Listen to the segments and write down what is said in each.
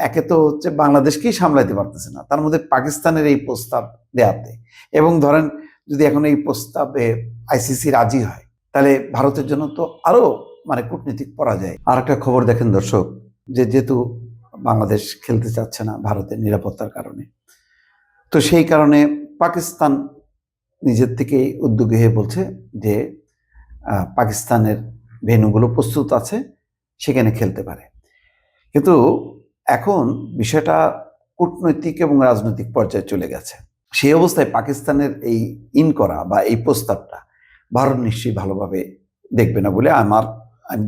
একে তো হচ্ছে বাংলাদেশকেই সামলাইতে পারতেছে না, তার মধ্যে পাকিস্তানের এই প্রস্তাব দেয়াতে, এবং ধরেন যদি এখন এই প্রস্তাবে আইসিসি রাজি হয় তাহলে ভারতের জন্য তো আরো কূটনীতিক পরাজয়। আর একটা খবর দেখেন দর্শক, যেহেতু বাংলাদেশ খেলতে চাচ্ছে না ভারতের নিরাপত্তার কারণে, তো সেই কারণে পাকিস্তান নিজের থেকে উদ্যোগী হয়ে বলছে যে পাকিস্তানের ভেন্যুগুলো প্রস্তুত আছে, সেখানে খেলতে পারে। কিন্তু এখন বিষয়টা কূটনৈতিক এবং রাজনৈতিক পর্যায়ে চলে গেছে। সেই অবস্থায় পাকিস্তানের এই করা বা এই প্রস্তাবটা ভারত নিশ্চয়ই ভালোভাবে দেখবে না বলে আমি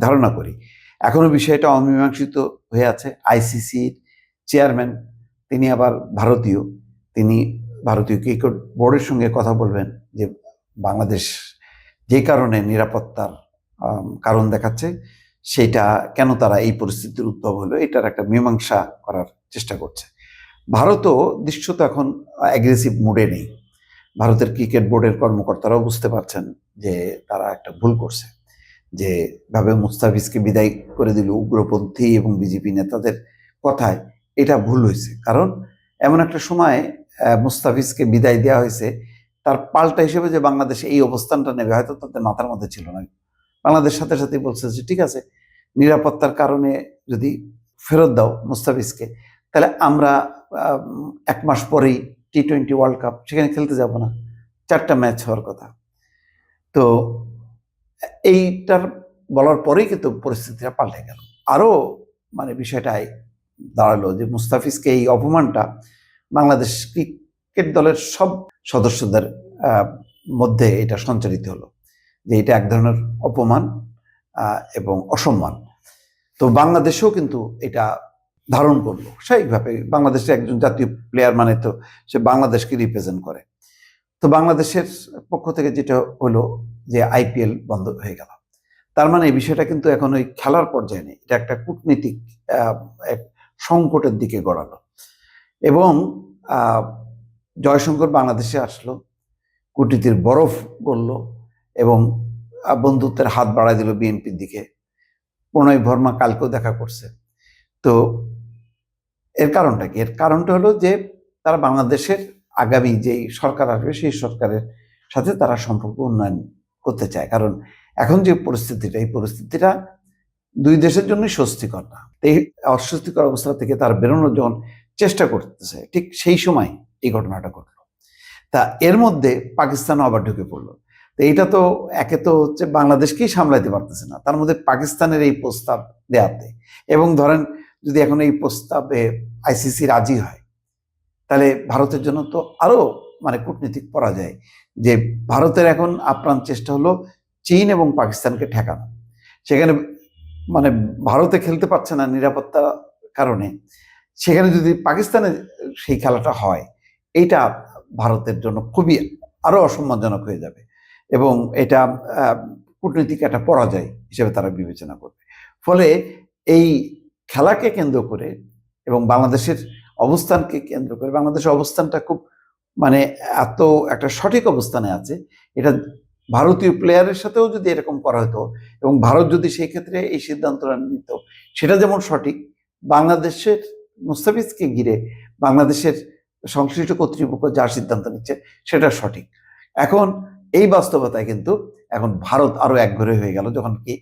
ধারণা করি। এখনো বিষয়টা অমীমাংসিত হয়ে আছে। আইসিসির চেয়ারম্যান তিনি আবার ভারতীয়, তিনি ভারতীয় ক্রিকেট বোর্ডের সঙ্গে কথা বলবেন যে বাংলাদেশ যে কারণে নিরাপত্তার কারণ দেখাচ্ছে, সেটা কেন তারা এই পরিস্থিতির উদ্ভব হলো, এটার একটা মীমাংসা করার চেষ্টা করছে। ভারতও দৃশ্যত এখন অ্যাগ্রেসিভ মুডে নেই। ভারতের ক্রিকেট বোর্ডের কর্মকর্তারাও বুঝতে পারছেন যে তারা একটা ভুল করছে, যে ভাবে মুস্তাফিজকে বিদায় করে দিল উগ্রপন্থী এবং বিজেপি নেতাদের কথায়, এটা ভুল হয়েছে। কারণ এমন একটা সময় মুস্তাফিজকে বিদায় দেওয়া হয়েছে, তার পাল্টা হিসেবে যে বাংলাদেশ এই অবস্থানটা নেবে হয়তো তাদের মাথার মধ্যে ছিল না। বাংলাদেশ সাথে সাথে বলছে যে ঠিক আছে, নিরাপত্তার কারণে যদি ফেরত দাও মুস্তাফিজকে, তাহলে আমরা 1 মাস পরেই T20 ওয়ার্ল্ড কাপ সেখানে খেলতে যাব না, 4টা ম্যাচ হওয়ার কথা। তো এইটার বলার পরেই কিন্তু পরিস্থিতিটা পাল্টে গেল। আরো বিষয়টাই দাঁড়ালো যে মুস্তাফিজকে এই অপমানটা বাংলাদেশ ক্রিকেট দলের সব সদস্যদের মধ্যে এটা সঞ্চারিত হলো যে এটা এক ধরনের অপমান এবং অসম্মান। তো বাংলাদেশেও কিন্তু এটা ধারণ করলো স্বাভাবিকভাবে। বাংলাদেশের একজন জাতীয় প্লেয়ার মানে তো সে বাংলাদেশকে রিপ্রেজেন্ট করে। তো বাংলাদেশের পক্ষ থেকে যেটা হলো যে IPL বন্ধ হয়ে গেল, তার মানে এই বিষয়টা কিন্তু এখন ওই খেলার পর্যায়ে নেই, এটা একটা কূটনীতিক সংকটের দিকে গড়ালো। এবং জয়শঙ্কর বাংলাদেশে আসলো, কূটনীতির বরফ গড়ল এবং বন্ধুত্বের হাত বাড়ায় দিল বিএনপির দিকে। প্রণয় বর্মা কালকেও দেখা করছে। তো এর কারণটা কি? এর কারণটা হলো যে তারা বাংলাদেশের আগামী যেই সরকার আসবে সেই সরকারের সাথে তারা সম্পর্ক উন্নয়ন করতে চায়। কারণ এখন যে পরিস্থিতিটা, এই পরিস্থিতিটা দুই দেশের জন্যই স্বস্তিকর না। এই অস্বস্তিকর অবস্থা থেকে তারা বেরোনোর যখন চেষ্টা করতেছে, ঠিক সেই সময় এই ঘটনাটা ঘটলো। তা এর মধ্যে পাকিস্তানও আবার ঢুকে পড়লো। তো এইটা তো একে তো হচ্ছে বাংলাদেশকেই সামলাইতে পারতেছে না, তার মধ্যে পাকিস্তানের এই প্রস্তাব দেয়াতে, এবং ধরেন যদি এখন এই প্রস্তাবে আইসিসি রাজি হয় তাহলে ভারতের জন্য তো আরো কূটনীতিক পরাজয়। যে ভারতের এখন আপ্রাণ চেষ্টা হলো চীন এবং পাকিস্তানকে ঠেকানো। সেখানে ভারতে খেলতে পারছে না নিরাপত্তার কারণে, সেখানে যদি পাকিস্তানে সেই খেলাটা হয়, এইটা ভারতের জন্য খুবই আরো অসম্মানজনক হয়ে যাবে এবং এটা কূটনৈতিক একটা পরাজয় হিসেবে তারা বিবেচনা করবে। ফলে এই খেলাকে কেন্দ্র করে এবং বাংলাদেশের অবস্থানকে কেন্দ্র করে, বাংলাদেশের অবস্থানটা খুব এত একটা সঠিক অবস্থানে আছে, এটা ভারতীয় প্লেয়ারের সাথেও যদি এরকম করা হতো এবং ভারত যদি সেই ক্ষেত্রে এই সিদ্ধান্তটা নিত, সেটা যেমন সঠিক, বাংলাদেশের মুস্তাফিজকে ঘিরে বাংলাদেশের সংশ্লিষ্ট কর্তৃপক্ষ যা সিদ্ধান্ত নিচ্ছে সেটা সঠিক। এখন এই বাস্তবতায় কিন্তু এখন ভারত আরো একঘরে হয়ে গেল, যখন কি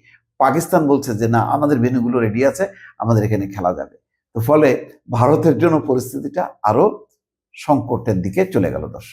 পাকিস্তান বলছে যে না, আমাদের ভেন্যুগুলো রেডি আছে, আমাদের এখানে খেলা যাবে। তো ফলে ভারতের জন্য পরিস্থিতিটা আরো সংকটের দিকে চলে গেল দর্শক।